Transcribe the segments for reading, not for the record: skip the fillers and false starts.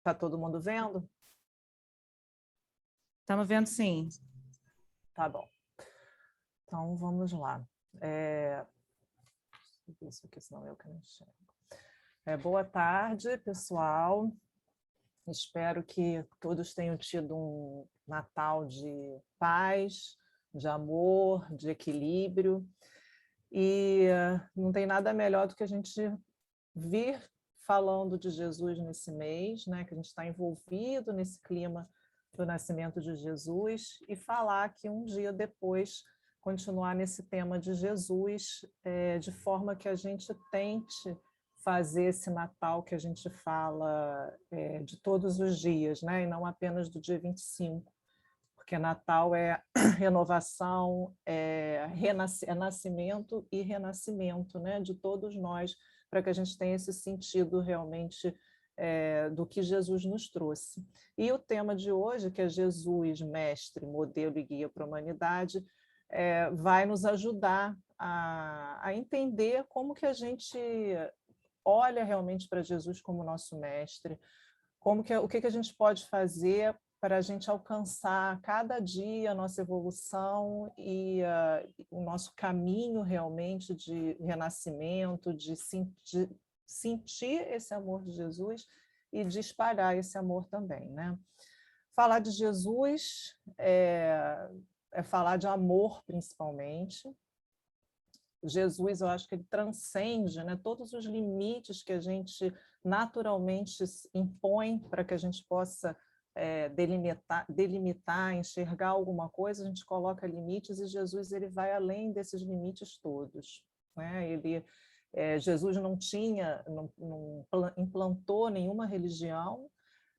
Tá todo mundo vendo? Estamos vendo, sim. Tá bom. Então, vamos lá. Isso aqui, senão eu que não enxergo. Boa tarde, pessoal. Espero que todos tenham tido um Natal de paz, de amor, de equilíbrio. E não tem nada melhor do que a gente vir falando de Jesus nesse mês, né? Que a gente está envolvido nesse clima do nascimento de Jesus, e falar que um dia depois continuar nesse tema de Jesus, de forma que a gente tente fazer esse Natal que a gente fala de todos os dias, né? E não apenas do dia 25, porque Natal é renovação, é nascimento e renascimento, né? De todos nós, para que a gente tenha esse sentido realmente do que Jesus nos trouxe. E o tema de hoje, que é Jesus, mestre, modelo e guia para a humanidade, vai nos ajudar a entender como que a gente olha realmente para Jesus como nosso mestre, o que a gente pode fazer para a gente alcançar cada dia a nossa evolução e o nosso caminho realmente de renascimento, de sentir esse amor de Jesus e de espalhar esse amor também, né? Falar de Jesus é falar de amor, principalmente. Jesus, eu acho que ele transcende, né, todos os limites que a gente naturalmente impõe para que a gente possa delimitar, enxergar alguma coisa, a gente coloca limites, e Jesus ele vai além desses limites todos, né? Jesus não implantou nenhuma religião.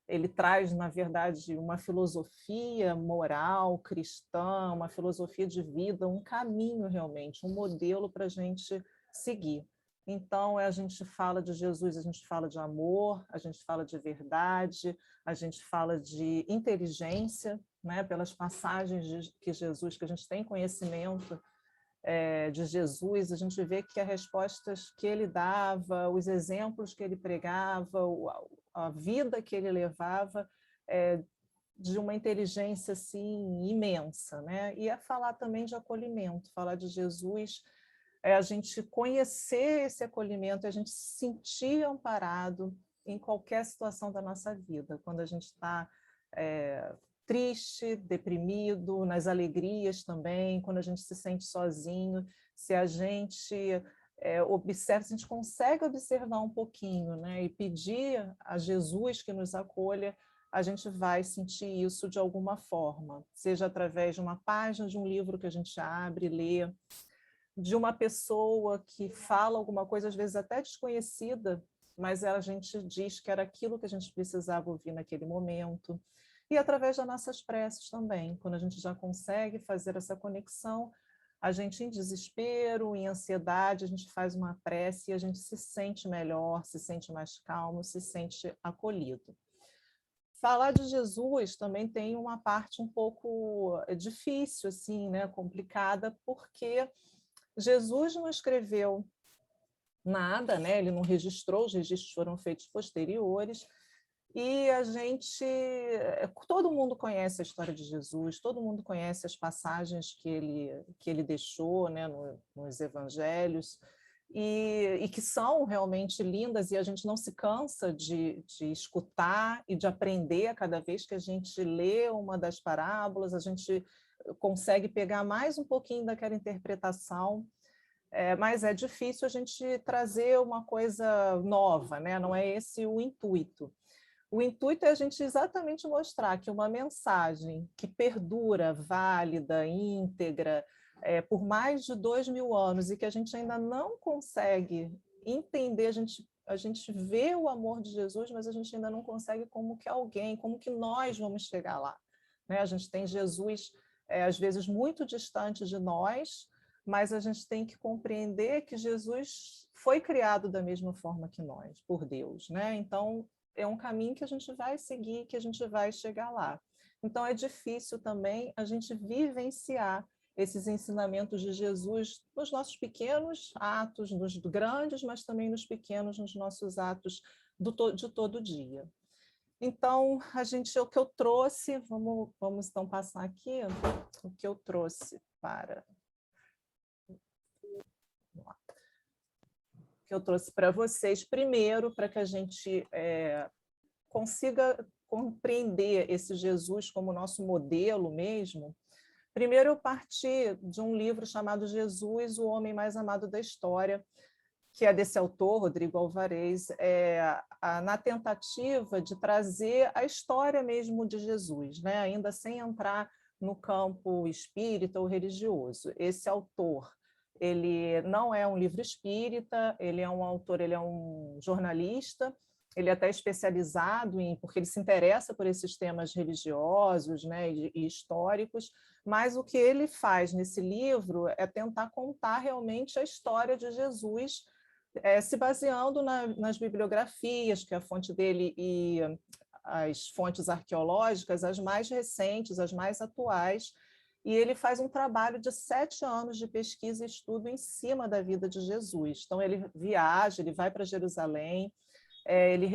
Ele traz, na verdade, uma filosofia moral cristã, uma filosofia de vida, um caminho realmente, um modelo para a gente seguir. Então, a gente fala de Jesus, a gente fala de amor, a gente fala de verdade, a gente fala de inteligência, né? Pelas passagens que a gente tem conhecimento de Jesus, a gente vê que as respostas que ele dava, os exemplos que ele pregava, a vida que ele levava, de uma inteligência assim imensa, né? E falar também de acolhimento, falar de Jesus, a gente conhecer esse acolhimento, a gente se sentir amparado em qualquer situação da nossa vida, quando a gente está triste, deprimido, nas alegrias também, quando a gente se sente sozinho, se a gente observa, se a gente consegue observar um pouquinho, né, e pedir a Jesus que nos acolha, a gente vai sentir isso de alguma forma, seja através de uma página de um livro que a gente abre, lê, de uma pessoa que fala alguma coisa, às vezes até desconhecida, mas a gente diz que era aquilo que a gente precisava ouvir naquele momento. E através das nossas preces também, quando a gente já consegue fazer essa conexão, a gente em desespero, em ansiedade, a gente faz uma prece e a gente se sente melhor, se sente mais calmo, se sente acolhido. Falar de Jesus também tem uma parte um pouco difícil, assim, né, complicada, porque Jesus não escreveu nada, né? Ele não registrou, os registros foram feitos posteriores, e todo mundo conhece a história de Jesus, todo mundo conhece as passagens que ele deixou, né, nos evangelhos, e que são realmente lindas, e a gente não se cansa de escutar e de aprender a cada vez que a gente lê uma das parábolas, a gente consegue pegar mais um pouquinho daquela interpretação, mas é difícil a gente trazer uma coisa nova, né? Não é esse o intuito. O intuito é a gente exatamente mostrar que uma mensagem que perdura, válida, íntegra, por mais de 2000 anos, e que a gente ainda não consegue entender, a gente vê o amor de Jesus, mas a gente ainda não consegue como que nós vamos chegar lá, né? A gente tem Jesus, às vezes, muito distante de nós, mas a gente tem que compreender que Jesus foi criado da mesma forma que nós, por Deus, né? Então, é um caminho que a gente vai seguir, que a gente vai chegar lá. Então, é difícil também a gente vivenciar esses ensinamentos de Jesus nos nossos pequenos atos, nos grandes, mas também nos pequenos, nos nossos atos de todo dia. Então, o que eu trouxe, vamos então passar aqui, o que eu trouxe para vocês, primeiro, para que a gente consiga compreender esse Jesus como nosso modelo mesmo. Primeiro, eu parti de um livro chamado Jesus, o Homem Mais Amado da História, que é desse autor, Rodrigo Alvarez, na tentativa de trazer a história mesmo de Jesus, né? Ainda sem entrar no campo espírita ou religioso. Esse autor, ele não é um livro espírita, ele é um autor, ele é um jornalista, ele é até especializado porque ele se interessa por esses temas religiosos, né, e históricos, mas o que ele faz nesse livro é tentar contar realmente a história de Jesus, se baseando nas bibliografias, que é a fonte dele, e as fontes arqueológicas, as mais recentes, as mais atuais, e ele faz um trabalho de 7 anos de pesquisa e estudo em cima da vida de Jesus. Então, ele viaja, ele vai para Jerusalém, ele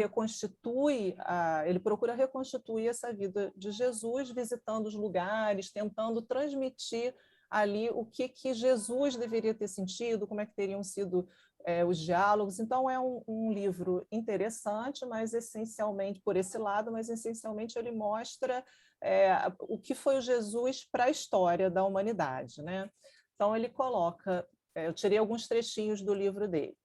ele procura reconstituir essa vida de Jesus, visitando os lugares, tentando transmitir ali o que Jesus deveria ter sentido, como é que teriam sido os diálogos. Então, é um livro interessante, mas essencialmente, por esse lado, mas essencialmente ele mostra o que foi o Jesus para a história da humanidade, né? Então, ele coloca, eu tirei alguns trechinhos do livro dele,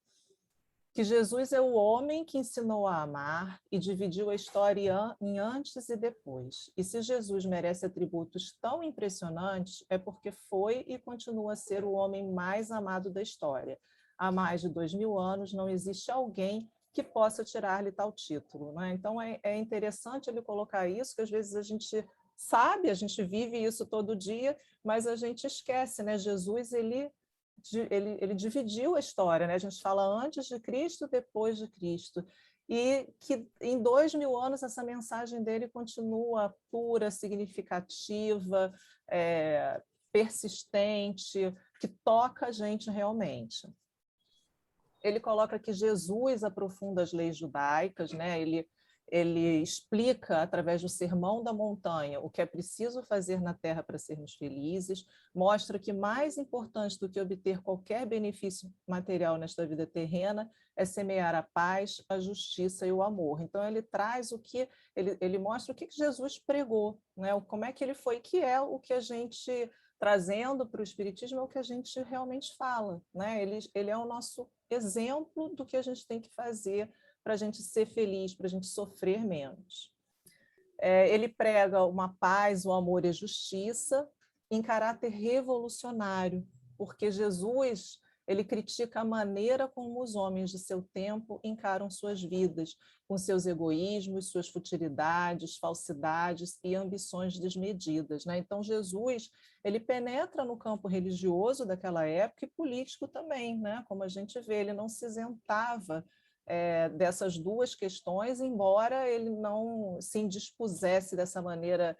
que Jesus é o homem que ensinou a amar e dividiu a história em antes e depois. E se Jesus merece atributos tão impressionantes, é porque foi e continua a ser o homem mais amado da história. Há mais de 2000 anos não existe alguém que possa tirar-lhe tal título, né? Então é interessante ele colocar isso, que às vezes a gente sabe, a gente vive isso todo dia, mas a gente esquece, né? Jesus, ele dividiu a história, né? A gente fala antes de Cristo, depois de Cristo, e que em 2000 anos essa mensagem dele continua pura, significativa, persistente, que toca a gente realmente. Ele coloca que Jesus aprofunda as leis judaicas, né? Ele explica, através do Sermão da Montanha, o que é preciso fazer na Terra para sermos felizes, mostra que mais importante do que obter qualquer benefício material nesta vida terrena é semear a paz, a justiça e o amor. Então, ele traz ele mostra o que Jesus pregou, né? Como é que ele foi, que é o que a gente, trazendo para o Espiritismo, é o que a gente realmente fala, né? Ele é o nosso exemplo do que a gente tem que fazer para a gente ser feliz, para a gente sofrer menos. Ele prega uma paz, o amor e a justiça em caráter revolucionário, porque Jesus, ele critica a maneira como os homens de seu tempo encaram suas vidas, com seus egoísmos, suas futilidades, falsidades e ambições desmedidas, né? Então, Jesus, ele penetra no campo religioso daquela época e político também, né? Como a gente vê, ele não se isentava dessas duas questões, embora ele não se indispusesse dessa maneira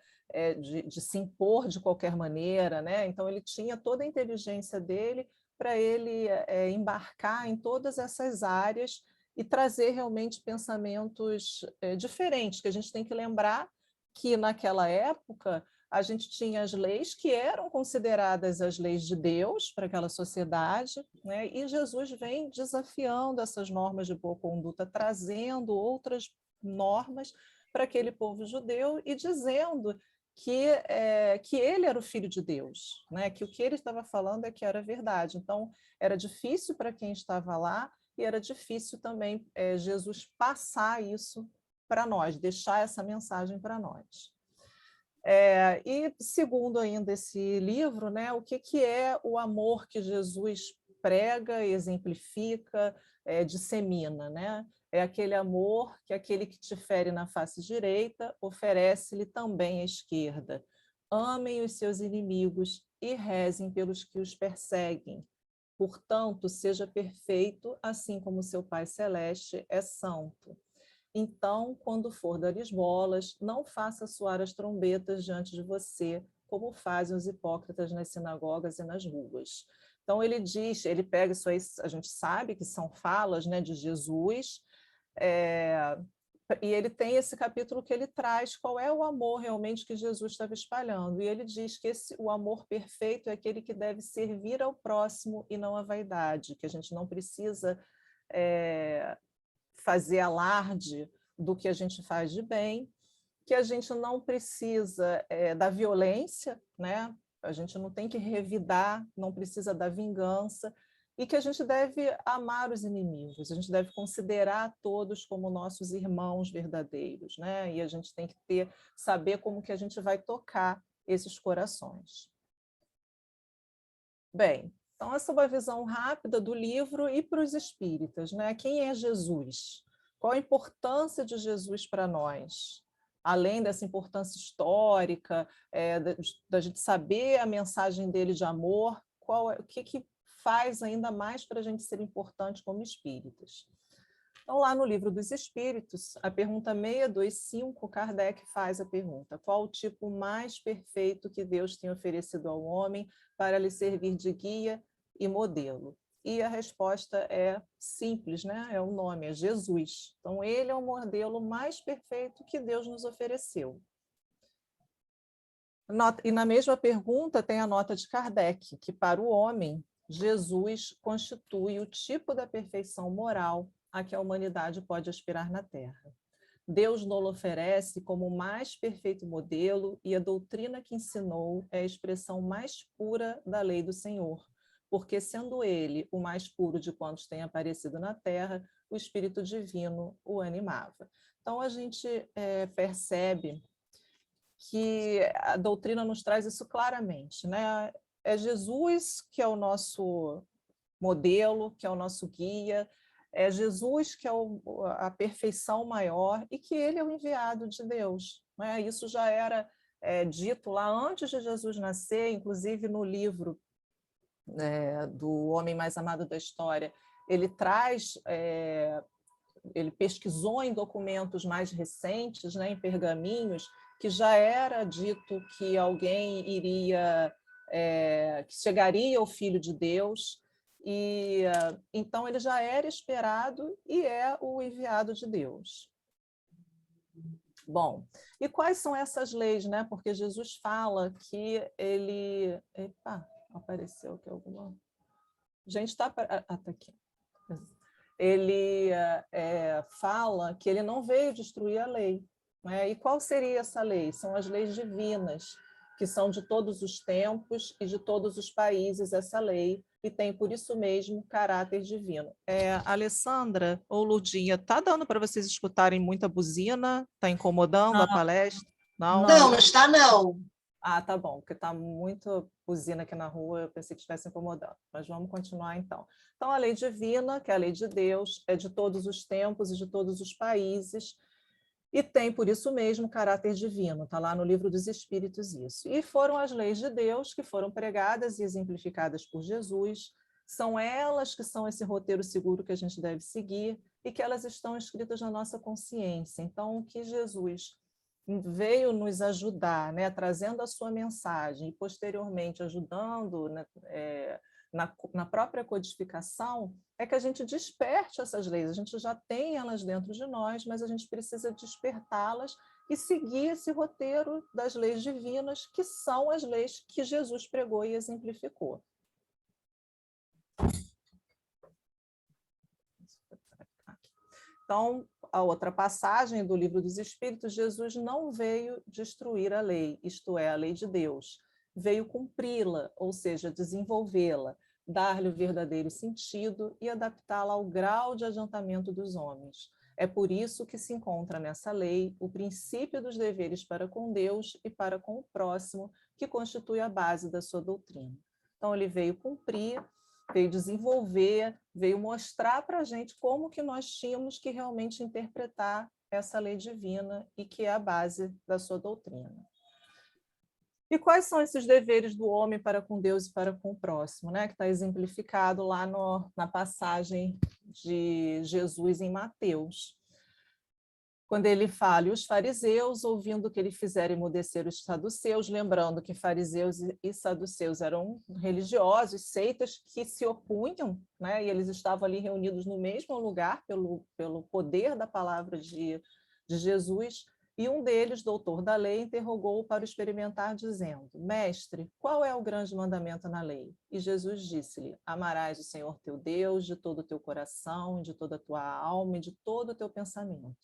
de se impor de qualquer maneira, né? Então ele tinha toda a inteligência dele para ele embarcar em todas essas áreas e trazer realmente pensamentos diferentes, que a gente tem que lembrar que naquela época a gente tinha as leis que eram consideradas as leis de Deus para aquela sociedade, né? E Jesus vem desafiando essas normas de boa conduta, trazendo outras normas para aquele povo judeu e dizendo que ele era o filho de Deus, né? Que o que ele estava falando é que era verdade. Então, era difícil para quem estava lá e era difícil também Jesus passar isso para nós, deixar essa mensagem para nós. E segundo ainda esse livro, né, o que é o amor que Jesus prega, exemplifica, dissemina, né? É aquele amor que aquele que te fere na face direita oferece-lhe também à esquerda. Amem os seus inimigos e rezem pelos que os perseguem. Portanto, seja perfeito, assim como seu Pai Celeste é santo. Então, quando for dar esmolas, não faça soar as trombetas diante de você, como fazem os hipócritas nas sinagogas e nas ruas. Então, ele diz, ele pega isso aí, a gente sabe que são falas, né, de Jesus, e ele tem esse capítulo que ele traz qual é o amor realmente que Jesus estava espalhando. E ele diz que o amor perfeito é aquele que deve servir ao próximo e não à vaidade, que a gente não precisa fazer alarde do que a gente faz de bem, que a gente não precisa da violência, né? A gente não tem que revidar, não precisa da vingança, e que a gente deve amar os inimigos, a gente deve considerar todos como nossos irmãos verdadeiros, né? E a gente tem que saber como que a gente vai tocar esses corações. Bem, então essa é uma visão rápida do livro e para os espíritas, né? Quem é Jesus? Qual a importância de Jesus para nós? Além dessa importância histórica, da gente saber a mensagem dele de amor, o que faz ainda mais para a gente ser importante como espíritas? Então, lá no Livro dos Espíritos, a pergunta 625, Kardec faz a pergunta: qual o tipo mais perfeito que Deus tem oferecido ao homem para lhe servir de guia e modelo? E a resposta é simples, né? É o nome, é Jesus. Então, ele é o modelo mais perfeito que Deus nos ofereceu. E na mesma pergunta tem a nota de Kardec, que para o homem, Jesus constitui o tipo da perfeição moral a que a humanidade pode aspirar na Terra. Deus nos oferece como o mais perfeito modelo e a doutrina que ensinou é a expressão mais pura da lei do Senhor, porque sendo ele o mais puro de quantos têm aparecido na Terra, o Espírito Divino o animava. Então, a gente percebe que a doutrina nos traz isso claramente, né? É Jesus que é o nosso modelo, que é o nosso guia, é Jesus que é a perfeição maior e que ele é o enviado de Deus, né? Isso já era dito lá antes de Jesus nascer, inclusive no livro do Homem Mais Amado da História, ele traz, ele pesquisou em documentos mais recentes, né, em pergaminhos, que já era dito que alguém iria, que chegaria o Filho de Deus, e então ele já era esperado e é o enviado de Deus. Bom, e quais são essas leis, né? Porque Jesus fala que ele... Epa, apareceu aqui alguma... Gente, tá aqui. Ele fala que ele não veio destruir a lei, né? E qual seria essa lei? São as leis divinas, que são de todos os tempos e de todos os países essa lei, e tem, por isso mesmo, caráter divino. Alessandra ou Lurdinha, está dando para vocês escutarem muita buzina? Está incomodando a palestra? Não? Não, não está não. Ah, tá bom, porque está muito buzina aqui na rua, eu pensei que estivesse incomodando, mas vamos continuar então. Então, a lei divina, que é a lei de Deus, é de todos os tempos e de todos os países, e tem, por isso mesmo, caráter divino, está lá no Livro dos Espíritos isso. E foram as leis de Deus que foram pregadas e exemplificadas por Jesus, são elas que são esse roteiro seguro que a gente deve seguir e que elas estão escritas na nossa consciência. Então, o que Jesus veio nos ajudar, né, trazendo a sua mensagem e posteriormente ajudando, né, na própria codificação, é que a gente desperte essas leis. A gente já tem elas dentro de nós, mas a gente precisa despertá-las e seguir esse roteiro das leis divinas, que são as leis que Jesus pregou e exemplificou. Então, a outra passagem do Livro dos Espíritos, Jesus não veio destruir a lei, isto é, a lei de Deus. Veio cumpri-la, ou seja, desenvolvê-la, dar-lhe o verdadeiro sentido e adaptá-la ao grau de adiantamento dos homens. É por isso que se encontra nessa lei o princípio dos deveres para com Deus e para com o próximo, que constitui a base da sua doutrina. Então, ele veio cumprir, veio desenvolver, veio mostrar para a gente como que nós tínhamos que realmente interpretar essa lei divina e que é a base da sua doutrina. E quais são esses deveres do homem para com Deus e para com o próximo, né? Que está exemplificado lá na passagem de Jesus em Mateus, quando ele fala: e os fariseus, ouvindo que ele fizera emudecer os saduceus, lembrando que fariseus e saduceus eram religiosos, seitas que se opunham, né? E eles estavam ali reunidos no mesmo lugar pelo poder da palavra de de Jesus, e um deles, doutor da lei, interrogou-o para o experimentar, dizendo: Mestre, qual é o grande mandamento na lei? E Jesus disse-lhe: Amarás o Senhor teu Deus de todo o teu coração, de toda a tua alma e de todo o teu pensamento.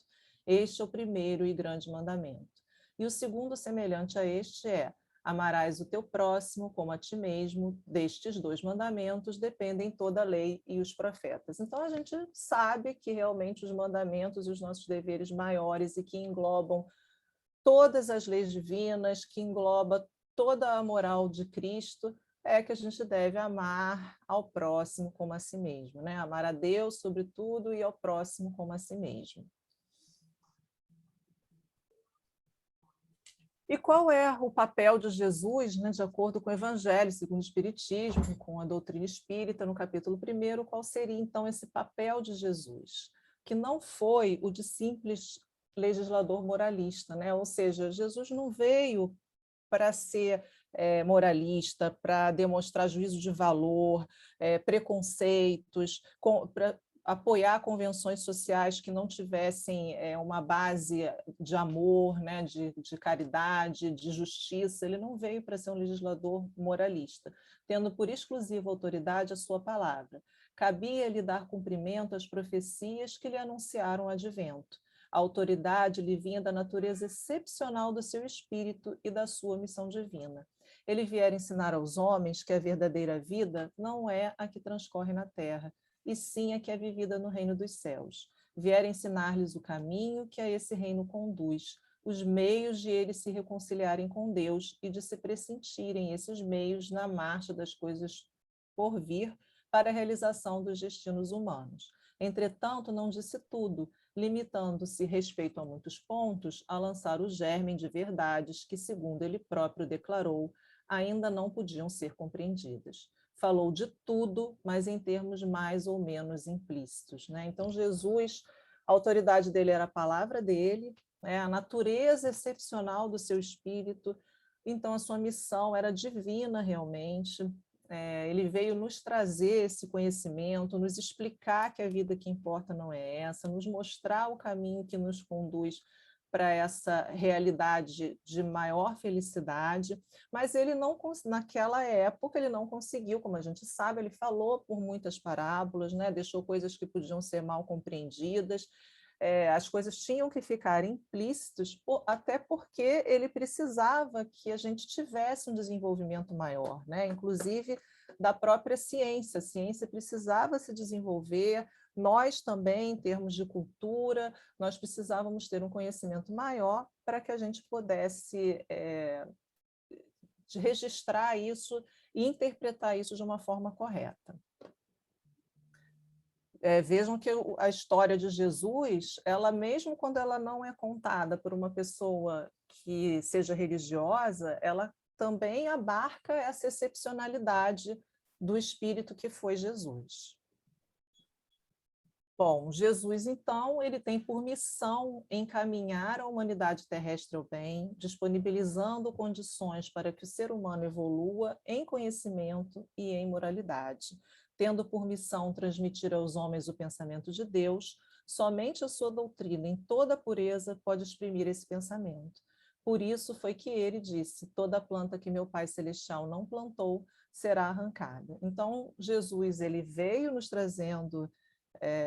Este é o primeiro e grande mandamento. E o segundo, semelhante a este, é: Amarás o teu próximo como a ti mesmo. Destes dois mandamentos dependem toda a lei e os profetas. Então, a gente sabe que realmente os mandamentos e os nossos deveres maiores e que englobam todas as leis divinas, que engloba toda a moral de Cristo, é que a gente deve amar ao próximo como a si mesmo, né? Amar a Deus sobre tudo e ao próximo como a si mesmo. E qual é o papel de Jesus, né, de acordo com o Evangelho, segundo o Espiritismo, com a doutrina espírita, no capítulo 1, qual seria, então, esse papel de Jesus? Que não foi o de simples legislador moralista, né? Ou seja, Jesus não veio para ser moralista, para demonstrar juízo de valor, preconceitos, para apoiar convenções sociais que não tivessem uma base de amor, né, de caridade, de justiça. Ele não veio para ser um legislador moralista, tendo por exclusiva autoridade a sua palavra. Cabia-lhe dar cumprimento às profecias que lhe anunciaram o advento. A autoridade lhe vinha da natureza excepcional do seu espírito e da sua missão divina. Ele viera ensinar aos homens que a verdadeira vida não é a que transcorre na terra, e sim a que é vivida no reino dos céus. Viera ensinar-lhes o caminho que a esse reino conduz, os meios de eles se reconciliarem com Deus e de se pressentirem esses meios na marcha das coisas por vir para a realização dos destinos humanos. Entretanto, não disse tudo, limitando-se, respeito a muitos pontos, a lançar o germe de verdades que, segundo ele próprio declarou, ainda não podiam ser compreendidas. Falou de tudo, mas em termos mais ou menos implícitos, né? Então, Jesus, a autoridade dele era a palavra dele, né? A natureza excepcional do seu espírito, então a sua missão era divina realmente. Ele veio nos trazer esse conhecimento, nos explicar que a vida que importa não é essa, nos mostrar o caminho que nos conduz para essa realidade de maior felicidade, mas ele não, naquela época, ele não conseguiu, como a gente sabe, ele falou por muitas parábolas, né? Deixou coisas que podiam ser mal compreendidas, as coisas tinham que ficar implícitas, até porque ele precisava que a gente tivesse um desenvolvimento maior, né? Inclusive da própria ciência. A ciência precisava se desenvolver, nós também, em termos de cultura, nós precisávamos ter um conhecimento maior para que a gente pudesse registrar isso e interpretar isso de uma forma correta. Vejam que a história de Jesus, ela mesmo quando ela não é contada por uma pessoa que seja religiosa, ela também abarca essa excepcionalidade do espírito que foi Jesus. Bom, Jesus, então, ele tem por missão encaminhar a humanidade terrestre ao bem, disponibilizando condições para que o ser humano evolua em conhecimento e em moralidade, tendo por missão transmitir aos homens o pensamento de Deus. Somente a sua doutrina, em toda pureza, pode exprimir esse pensamento. Por isso foi que ele disse: toda planta que meu Pai Celestial não plantou será arrancada. Então, Jesus, ele veio nos trazendo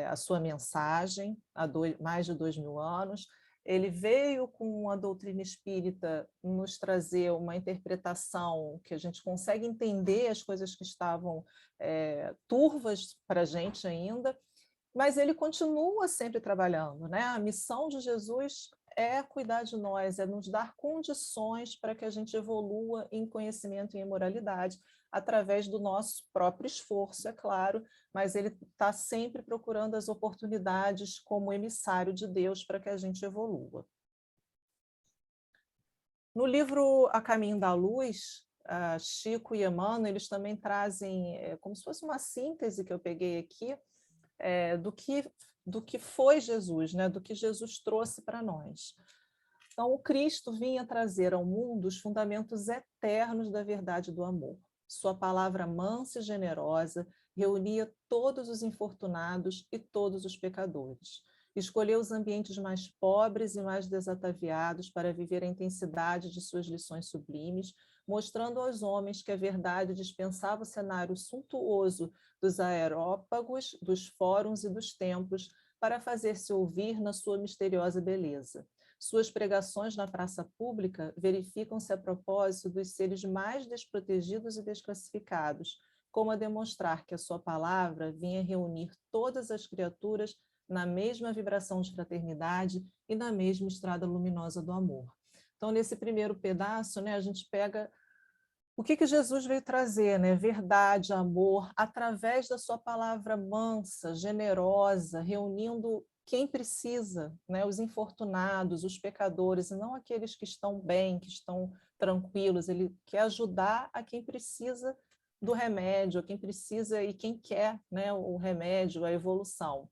a sua mensagem há mais de 2000 anos. Ele veio com a doutrina espírita nos trazer uma interpretação que a gente consegue entender as coisas que estavam turvas para a gente ainda, mas ele continua sempre trabalhando, né? A missão de Jesus é cuidar de nós, é nos dar condições para que a gente evolua em conhecimento e em moralidade, através do nosso próprio esforço, é claro, mas ele está sempre procurando as oportunidades como emissário de Deus para que a gente evolua. No livro A Caminho da Luz, Chico e Emmanuel, eles também trazem como se fosse uma síntese que eu peguei aqui, do que foi Jesus, né? Do que Jesus trouxe para nós. Então, o Cristo vinha trazer ao mundo os fundamentos eternos da verdade do amor. Sua palavra mansa e generosa reunia todos os infortunados e todos os pecadores. Escolheu os ambientes mais pobres e mais desataviados para viver a intensidade de suas lições sublimes, mostrando aos homens que a verdade dispensava o cenário suntuoso dos aerópagos, dos fóruns e dos templos para fazer-se ouvir na sua misteriosa beleza. Suas pregações na praça pública verificam-se a propósito dos seres mais desprotegidos e desclassificados, como a demonstrar que a sua palavra vinha reunir todas as criaturas na mesma vibração de fraternidade e na mesma estrada luminosa do amor. Então, nesse primeiro pedaço, né, a gente pega o que Jesus veio trazer, né? Verdade, amor, através da sua palavra mansa, generosa, reunindo quem precisa, né? Os infortunados, os pecadores, e não aqueles que estão bem, que estão tranquilos. Ele quer ajudar a quem precisa do remédio, a quem precisa e quem quer, né, o remédio, a evolução.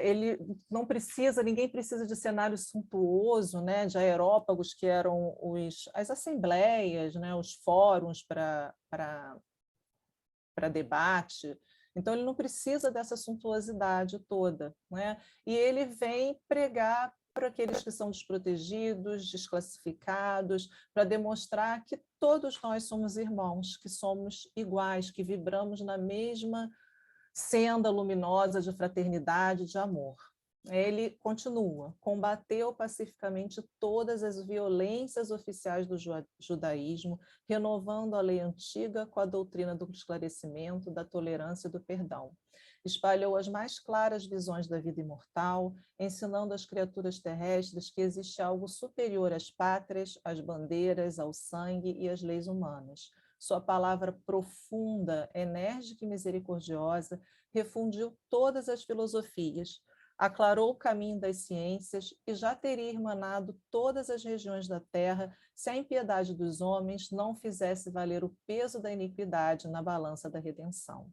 Ele não precisa, ninguém precisa de cenário suntuoso, né, de aerópagos que eram as assembleias, né, os fóruns para debate. Então, ele não precisa dessa suntuosidade toda, né? E ele vem pregar para aqueles que são desprotegidos, desclassificados, para demonstrar que todos nós somos irmãos, que somos iguais, que vibramos na mesma senda luminosa de fraternidade, de amor. Ele continua, combateu pacificamente todas as violências oficiais do judaísmo, renovando a lei antiga com a doutrina do esclarecimento, da tolerância e do perdão. Espalhou as mais claras visões da vida imortal, ensinando às criaturas terrestres que existe algo superior às pátrias, às bandeiras, ao sangue e às leis humanas. Sua palavra profunda, enérgica e misericordiosa refundiu todas as filosofias, aclarou o caminho das ciências e já teria irmanado todas as regiões da terra se a impiedade dos homens não fizesse valer o peso da iniquidade na balança da redenção.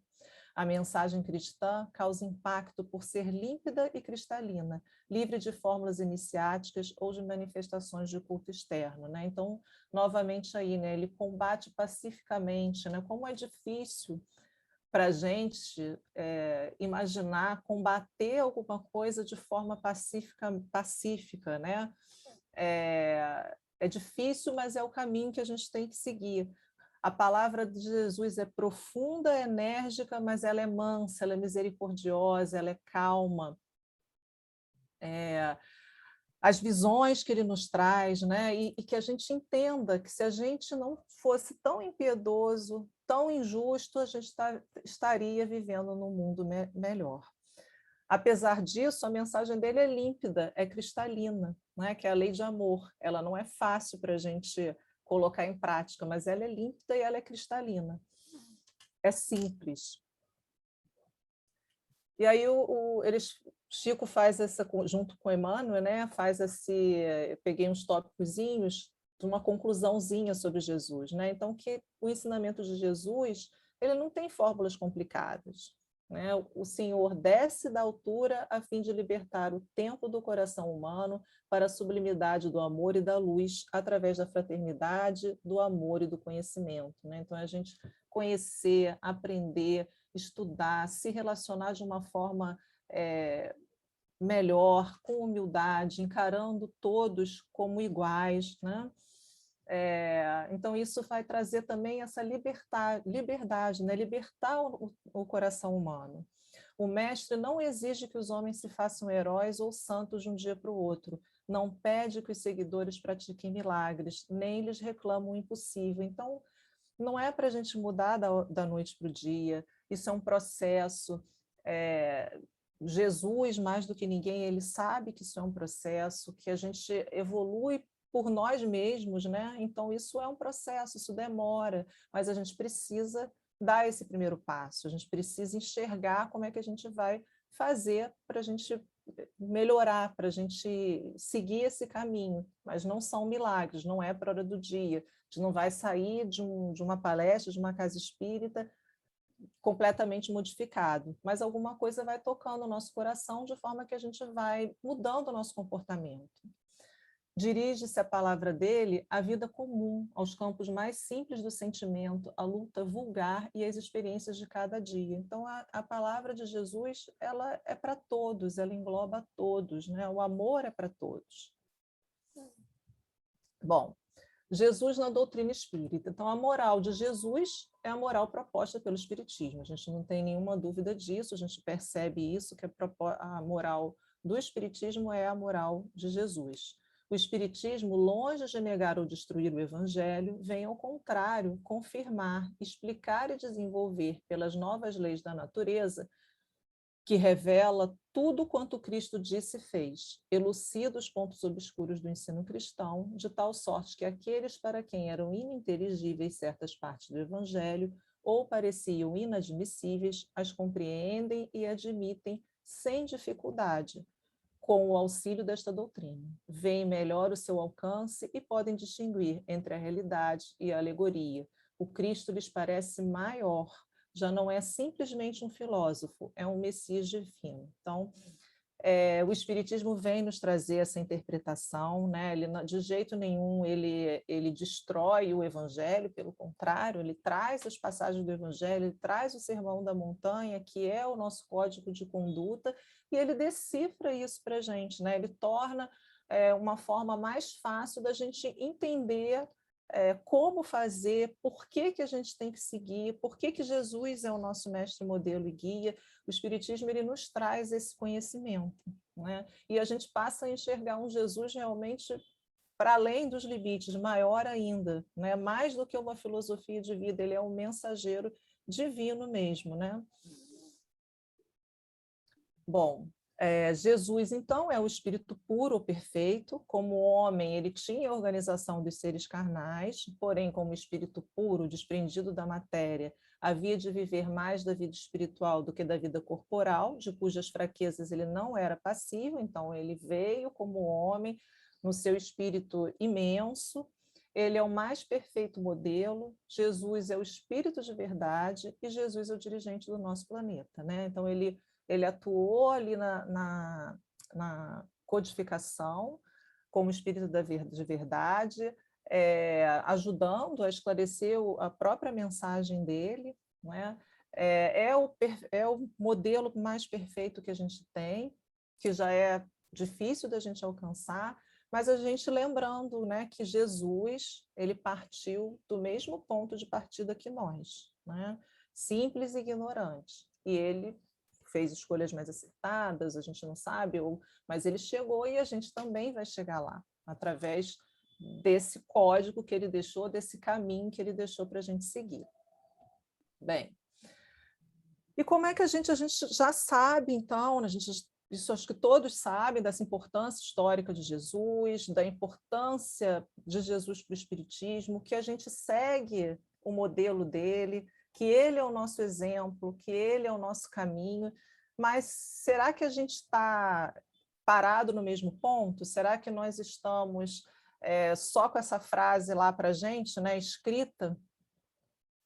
A mensagem cristã causa impacto por ser límpida e cristalina, livre de fórmulas iniciáticas ou de manifestações de culto externo, né? Então, novamente aí, né, ele combate pacificamente, né? Como é difícil para a gente imaginar combater alguma coisa de forma pacífica, né? É difícil, mas é o caminho que a gente tem que seguir. A palavra de Jesus é profunda, é enérgica, mas ela é mansa, ela é misericordiosa, ela é calma. As visões que ele nos traz, né? E que a gente entenda que se a gente não fosse tão impiedoso, tão injusto, a gente estaria vivendo num mundo melhor. Apesar disso, a mensagem dele é límpida, é cristalina, né? Que é a lei de amor. Ela não é fácil para a gente colocar em prática, mas ela é límpida e ela é cristalina. É simples. E aí Chico faz essa, junto com Emmanuel, né? Peguei uns tópicozinhos de uma conclusãozinha sobre Jesus, né? Então, que o ensinamento de Jesus, ele não tem fórmulas complicadas, né? O Senhor desce da altura a fim de libertar o templo do coração humano para a sublimidade do amor e da luz, através da fraternidade, do amor e do conhecimento, né? Então, a gente conhecer, aprender, estudar, se relacionar de uma forma melhor, com humildade, encarando todos como iguais, né? Então, isso vai trazer também essa liberdade, né? Libertar o coração humano. O mestre não exige que os homens se façam heróis ou santos de um dia para o outro, não pede que os seguidores pratiquem milagres, nem lhes reclamam o impossível. Então, não é para a gente mudar da noite para o dia, isso é um processo. Jesus, mais do que ninguém, ele sabe que isso é um processo, que a gente evolui por nós mesmos, né? Então, isso é um processo, isso demora, mas a gente precisa dar esse primeiro passo, a gente precisa enxergar como é que a gente vai fazer para a gente melhorar, para a gente seguir esse caminho, mas não são milagres, não é para a hora do dia, a gente não vai sair de uma palestra, de uma casa espírita, completamente modificado, mas alguma coisa vai tocando o nosso coração de forma que a gente vai mudando o nosso comportamento. Dirige-se a palavra dele à vida comum, aos campos mais simples do sentimento, à luta vulgar e às experiências de cada dia. Então, a palavra de Jesus, ela é para todos, ela engloba todos, né? O amor é para todos. Bom, Jesus na doutrina espírita. Então, a moral de Jesus é a moral proposta pelo Espiritismo. A gente não tem nenhuma dúvida disso, a gente percebe isso, que a moral do Espiritismo é a moral de Jesus. O Espiritismo, longe de negar ou destruir o Evangelho, vem, ao contrário, confirmar, explicar e desenvolver pelas novas leis da natureza, que revela tudo quanto Cristo disse e fez, elucida os pontos obscuros do ensino cristão, de tal sorte que aqueles para quem eram ininteligíveis certas partes do Evangelho ou pareciam inadmissíveis, as compreendem e admitem sem dificuldade, com o auxílio desta doutrina. Veem melhor o seu alcance e podem distinguir entre a realidade e a alegoria. O Cristo lhes parece maior, já não é simplesmente um filósofo, é um Messias divino. Então, o Espiritismo vem nos trazer essa interpretação, né? Ele, de jeito nenhum ele destrói o Evangelho, pelo contrário, ele traz as passagens do Evangelho, ele traz o Sermão da Montanha, que é o nosso código de conduta, e ele decifra isso para a gente, né? Ele torna uma forma mais fácil da gente entender como fazer, por que a gente tem que seguir, por que Jesus é o nosso mestre, modelo e guia. O Espiritismo ele nos traz esse conhecimento, né? E a gente passa a enxergar um Jesus realmente para além dos limites, maior ainda, né? Mais do que uma filosofia de vida, ele é um mensageiro divino mesmo, né? Bom, Jesus, então, é o espírito puro, perfeito. Como homem, ele tinha a organização dos seres carnais, porém, como espírito puro, desprendido da matéria, havia de viver mais da vida espiritual do que da vida corporal, de cujas fraquezas ele não era passivo. Então, ele veio como homem, no seu espírito imenso. Ele é o mais perfeito modelo. Jesus é o espírito de verdade e Jesus é o dirigente do nosso planeta, né? Então, ele atuou ali na codificação como espírito de verdade, ajudando a esclarecer a própria mensagem dele, né? É o modelo mais perfeito que a gente tem, que já é difícil da gente alcançar, mas a gente lembrando, né, que Jesus ele partiu do mesmo ponto de partida que nós, né? Simples e ignorante, e ele fez escolhas mais acertadas, a gente não sabe, mas ele chegou e a gente também vai chegar lá, através desse código que ele deixou, desse caminho que ele deixou para a gente seguir. Bem, e como é que a gente já sabe, então, isso acho que todos sabem, dessa importância histórica de Jesus, da importância de Jesus para o Espiritismo, que a gente segue o modelo dele, que ele é o nosso exemplo, que ele é o nosso caminho, mas será que a gente está parado no mesmo ponto? Será que nós estamos só com essa frase lá para a gente, né, escrita?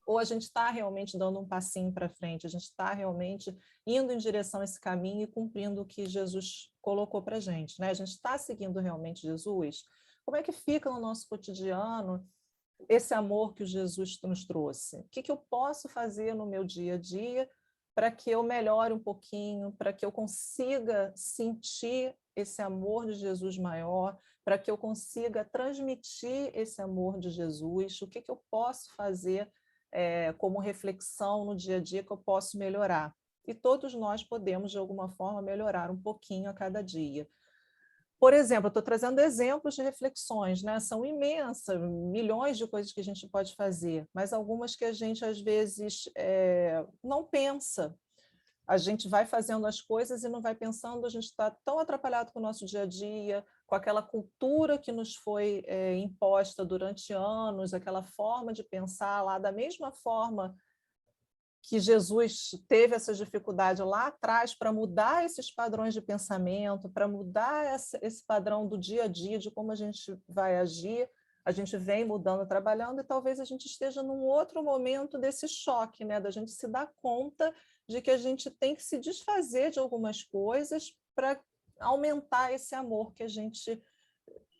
Ou a gente está realmente dando um passinho para frente, a gente está realmente indo em direção a esse caminho e cumprindo o que Jesus colocou para a gente, né? A gente está seguindo realmente Jesus? Como é que fica no nosso cotidiano esse amor que o Jesus nos trouxe? O que eu posso fazer no meu dia a dia para que eu melhore um pouquinho, para que eu consiga sentir esse amor de Jesus maior, para que eu consiga transmitir esse amor de Jesus? O que eu posso fazer como reflexão no dia a dia que eu posso melhorar? E todos nós podemos, de alguma forma, melhorar um pouquinho a cada dia. Por exemplo, eu estou trazendo exemplos de reflexões, né? São imensas, milhões de coisas que a gente pode fazer, mas algumas que a gente, às vezes, não pensa. A gente vai fazendo as coisas e não vai pensando, a gente está tão atrapalhado com o nosso dia a dia, com aquela cultura que nos foi imposta durante anos, aquela forma de pensar lá, da mesma forma que Jesus teve essa dificuldade lá atrás para mudar esses padrões de pensamento, para mudar esse padrão do dia a dia, de como a gente vai agir, a gente vem mudando, trabalhando, e talvez a gente esteja num outro momento desse choque, né? Da gente se dar conta de que a gente tem que se desfazer de algumas coisas para aumentar esse amor que a gente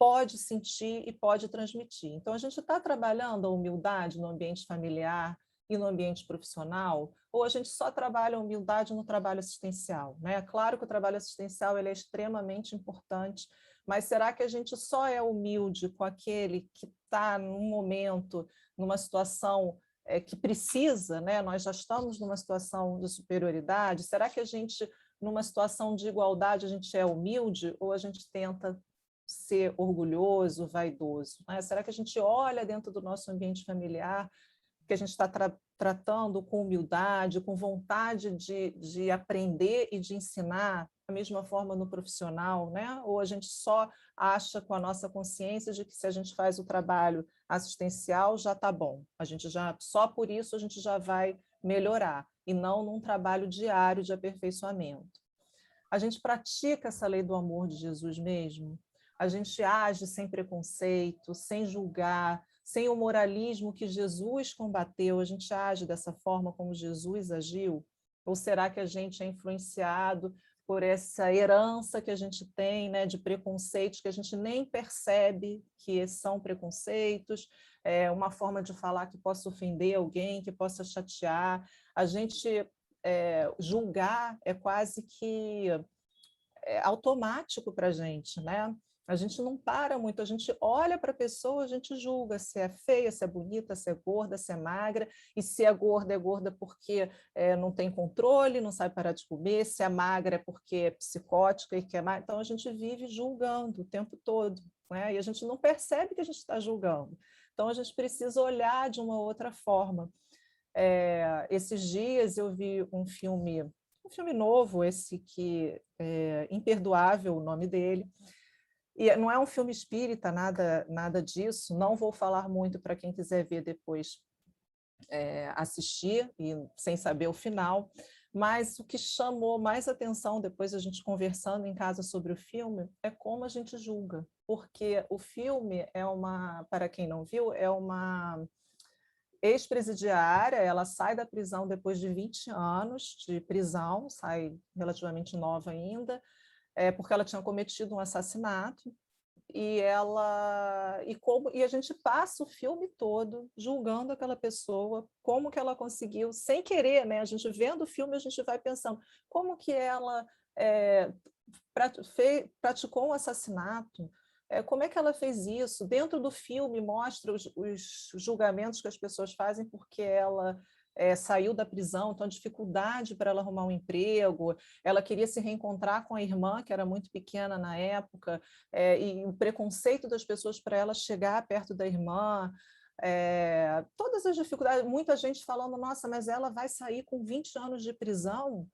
pode sentir e pode transmitir. Então, a gente está trabalhando a humildade no ambiente familiar e no ambiente profissional, ou a gente só trabalha a humildade no trabalho assistencial, né? Claro que o trabalho assistencial ele é extremamente importante, mas será que a gente só é humilde com aquele que está num momento, numa situação que precisa, né? Nós já estamos numa situação de superioridade, será que a gente, numa situação de igualdade, a gente é humilde ou a gente tenta ser orgulhoso, vaidoso, né? Será que a gente olha dentro do nosso ambiente familiar que a gente está tratando com humildade, com vontade de aprender e de ensinar, da mesma forma no profissional, né? Ou a gente só acha com a nossa consciência de que se a gente faz o trabalho assistencial já está bom, a gente já só por isso a gente já vai melhorar, e não num trabalho diário de aperfeiçoamento. A gente pratica essa lei do amor de Jesus mesmo? A gente age sem preconceito, sem julgar, sem o moralismo que Jesus combateu, a gente age dessa forma como Jesus agiu? Ou será que a gente é influenciado por essa herança que a gente tem, né, de preconceitos que a gente nem percebe que são preconceitos, uma forma de falar que possa ofender alguém, que possa chatear? A gente julgar é quase que automático para a gente, né? A gente não para muito, a gente olha para a pessoa, a gente julga se é feia, se é bonita, se é gorda, se é magra, e se é gorda porque não tem controle, não sabe parar de comer, se é magra é porque é psicótica e quer mais. Então, a gente vive julgando o tempo todo, né? E a gente não percebe que a gente está julgando. Então, a gente precisa olhar de uma outra forma. Esses dias eu vi um filme novo, esse que é Imperdoável, o nome dele, e não é um filme espírita, nada disso, não vou falar muito para quem quiser ver depois assistir, e sem saber o final, mas o que chamou mais atenção, depois a gente conversando em casa sobre o filme, é como a gente julga, porque o filme para quem não viu, é uma ex-presidiária, ela sai da prisão depois de 20 anos de prisão, sai relativamente nova ainda, porque ela tinha cometido um assassinato, e a gente passa o filme todo julgando aquela pessoa, como que ela conseguiu, sem querer, né? A gente vendo o filme, a gente vai pensando como que ela praticou um assassinato, como é que ela fez isso? Dentro do filme mostra os julgamentos que as pessoas fazem porque ela saiu da prisão, então dificuldade para ela arrumar um emprego, ela queria se reencontrar com a irmã, que era muito pequena na época, e o preconceito das pessoas para ela chegar perto da irmã, todas as dificuldades, muita gente falando, nossa, mas ela vai sair com 20 anos de prisão?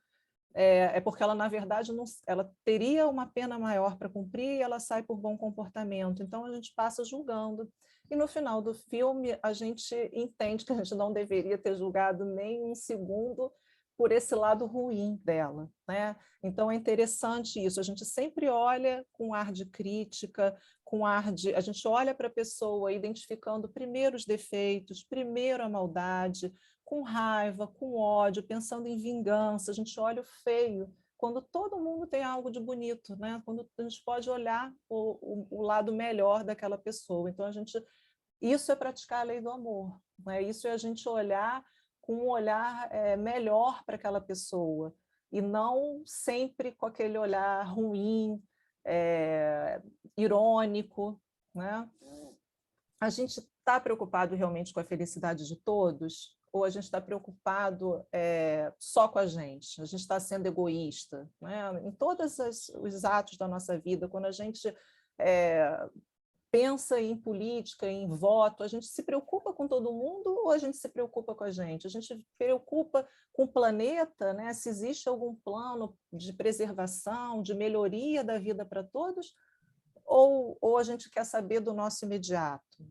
Porque ela, na verdade, não, ela teria uma pena maior para cumprir e ela sai por bom comportamento. Então, a gente passa julgando. E no final do filme, a gente entende que a gente não deveria ter julgado nem um segundo por esse lado ruim dela, né? Então, é interessante isso. A gente sempre olha com ar de crítica, a gente olha para a pessoa identificando primeiro os defeitos, primeiro a maldade, com raiva, com ódio, pensando em vingança, a gente olha o feio, quando todo mundo tem algo de bonito, né? Quando a gente pode olhar o lado melhor daquela pessoa. Então, isso é praticar a lei do amor, né? Isso é a gente olhar com um olhar melhor para aquela pessoa, e não sempre com aquele olhar ruim, irônico, né? A gente está preocupado realmente com a felicidade de todos? Ou a gente está preocupado só com a gente? A gente está sendo egoísta, né? Em todos os atos da nossa vida, quando a gente pensa em política, em voto, a gente se preocupa com todo mundo ou a gente se preocupa com a gente? A gente se preocupa com o planeta, né? Se existe algum plano de preservação, de melhoria da vida para todos, ou a gente quer saber do nosso imediato?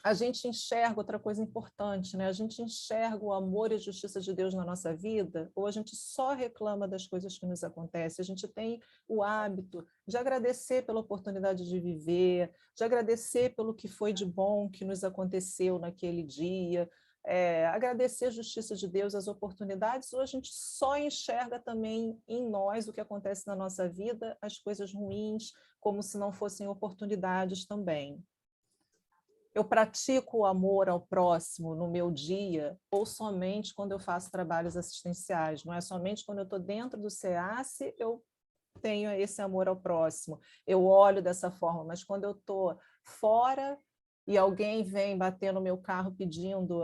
A gente enxerga outra coisa importante, né? A gente enxerga o amor e a justiça de Deus na nossa vida, ou a gente só reclama das coisas que nos acontecem? A gente tem o hábito de agradecer pela oportunidade de viver, de agradecer pelo que foi de bom que nos aconteceu naquele dia, agradecer a justiça de Deus, as oportunidades, ou a gente só enxerga também em nós o que acontece na nossa vida, as coisas ruins, como se não fossem oportunidades também. Eu pratico o amor ao próximo no meu dia, ou somente quando eu faço trabalhos assistenciais? Não é somente quando eu estou dentro do SEAS, eu tenho esse amor ao próximo, eu olho dessa forma, mas quando eu estou fora e alguém vem bater no meu carro pedindo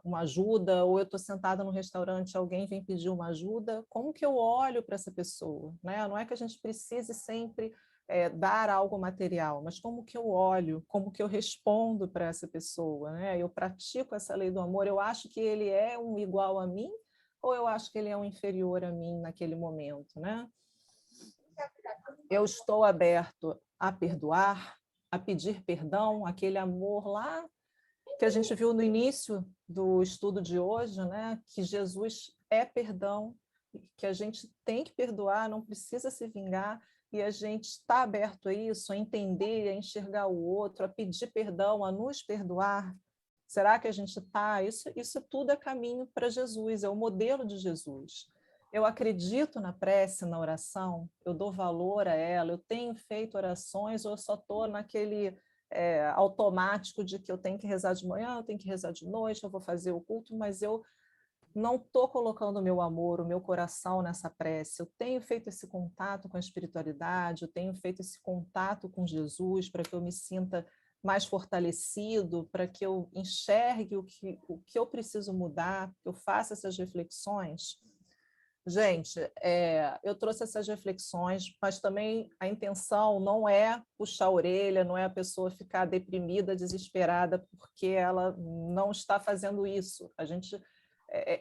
uma ajuda, ou eu estou sentada no restaurante e alguém vem pedir uma ajuda, como que eu olho para essa pessoa? Né? Não é que a gente precise sempre dar algo material, mas como que eu olho, como que eu respondo para essa pessoa? Né? Eu pratico essa lei do amor, eu acho que ele é um igual a mim, ou eu acho que ele é um inferior a mim naquele momento, né? Eu estou aberto a perdoar, a pedir perdão, aquele amor lá que a gente viu no início do estudo de hoje, né? Que Jesus é perdão, que a gente tem que perdoar, não precisa se vingar, e a gente está aberto a isso, a entender, a enxergar o outro, a pedir perdão, a nos perdoar. Será que a gente está? Isso tudo é caminho para Jesus, é o modelo de Jesus. Eu acredito na prece, na oração, eu dou valor a ela, eu tenho feito orações, ou eu só estou naquele automático de que eu tenho que rezar de manhã, eu tenho que rezar de noite, eu vou fazer o culto, mas eu não estou colocando o meu amor, o meu coração nessa prece. Eu tenho feito esse contato com a espiritualidade, eu tenho feito esse contato com Jesus para que eu me sinta mais fortalecido, para que eu enxergue o que eu preciso mudar, que eu faça essas reflexões. Gente, eu trouxe essas reflexões, mas também a intenção não é puxar a orelha, não é a pessoa ficar deprimida, desesperada, porque ela não está fazendo isso.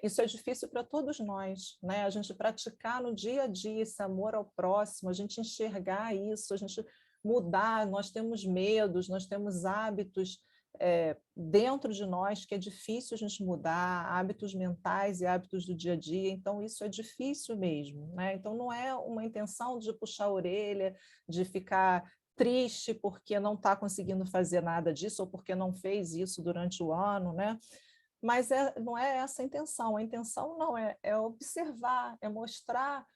Isso é difícil para todos nós, né? A gente praticar no dia a dia esse amor ao próximo, a gente enxergar isso, a gente mudar. Nós temos medos, nós temos hábitos dentro de nós que é difícil a gente mudar, hábitos mentais e hábitos do dia a dia, então isso é difícil mesmo, né? Então não é uma intenção de puxar a orelha, de ficar triste porque não está conseguindo fazer nada disso ou porque não fez isso durante o ano, né? Mas não é essa a intenção não é observar, é mostrar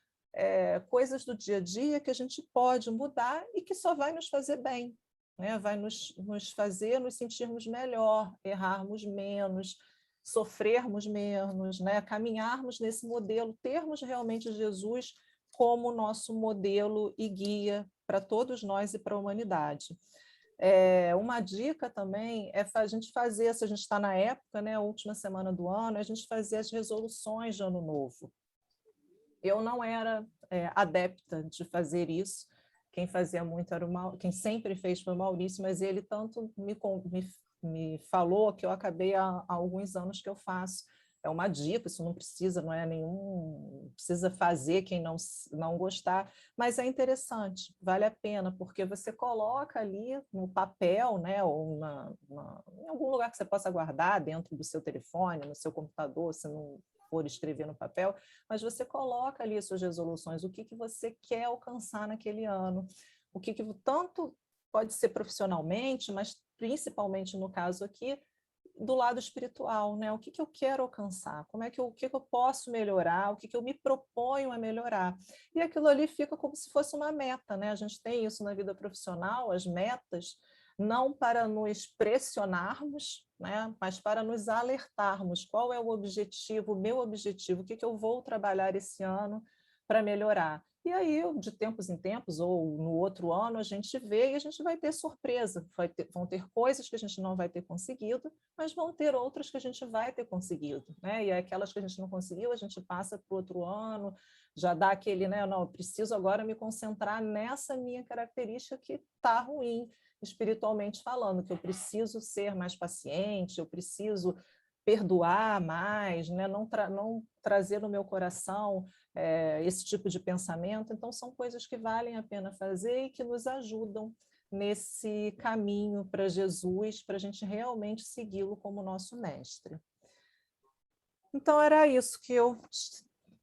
coisas do dia a dia que a gente pode mudar e que só vai nos fazer bem, né? Vai nos fazer nos sentirmos melhor, errarmos menos, sofrermos menos, né? Caminharmos nesse modelo, termos realmente Jesus como nosso modelo e guia para todos nós e para a humanidade. Uma dica também é a gente fazer, se a gente está na época, né, a última semana do ano, a gente fazer as resoluções de ano novo. Eu não era adepta de fazer isso, quem fazia muito era quem sempre fez foi o Maurício, mas ele tanto me falou que eu acabei há alguns anos que eu faço. É uma dica, isso não precisa, não é nenhum, precisa fazer quem não gostar, mas é interessante, vale a pena, porque você coloca ali no papel, né, ou em algum lugar que você possa guardar, dentro do seu telefone, no seu computador, se não for escrever no papel, mas você coloca ali as suas resoluções, o que você quer alcançar naquele ano, o que tanto pode ser profissionalmente, mas principalmente no caso aqui, do lado espiritual, né? O que eu quero alcançar? O que eu posso melhorar? O que eu me proponho a melhorar? E aquilo ali fica como se fosse uma meta, né? A gente tem isso na vida profissional, as metas, não para nos pressionarmos, né? Mas para nos alertarmos. Qual é o objetivo, o meu objetivo? O que eu vou trabalhar esse ano para melhorar? E aí, de tempos em tempos, ou no outro ano, a gente vê e a gente vai ter surpresa. Vão ter coisas que a gente não vai ter conseguido, mas vão ter outras que a gente vai ter conseguido, né? E aquelas que a gente não conseguiu, a gente passa para o outro ano, já dá aquele, né? Não, eu preciso agora me concentrar nessa minha característica que está ruim, espiritualmente falando, que eu preciso ser mais paciente, eu preciso perdoar mais, né? Não trazer no meu coração esse tipo de pensamento. Então, são coisas que valem a pena fazer e que nos ajudam nesse caminho para Jesus, para a gente realmente segui-lo como nosso mestre. Então, era isso que eu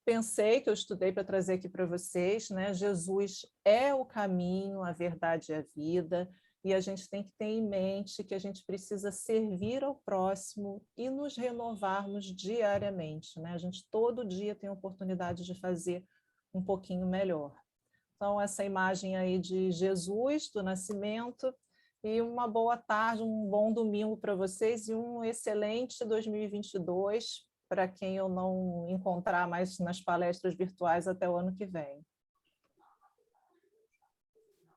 pensei, que eu estudei para trazer aqui para vocês, né? Jesus é o caminho, a verdade e a vida, e a gente tem que ter em mente que a gente precisa servir ao próximo e nos renovarmos diariamente, né? A gente todo dia tem a oportunidade de fazer um pouquinho melhor. Então, essa imagem aí de Jesus, do nascimento, e uma boa tarde, um bom domingo para vocês e um excelente 2022 para quem eu não encontrar mais nas palestras virtuais até o ano que vem.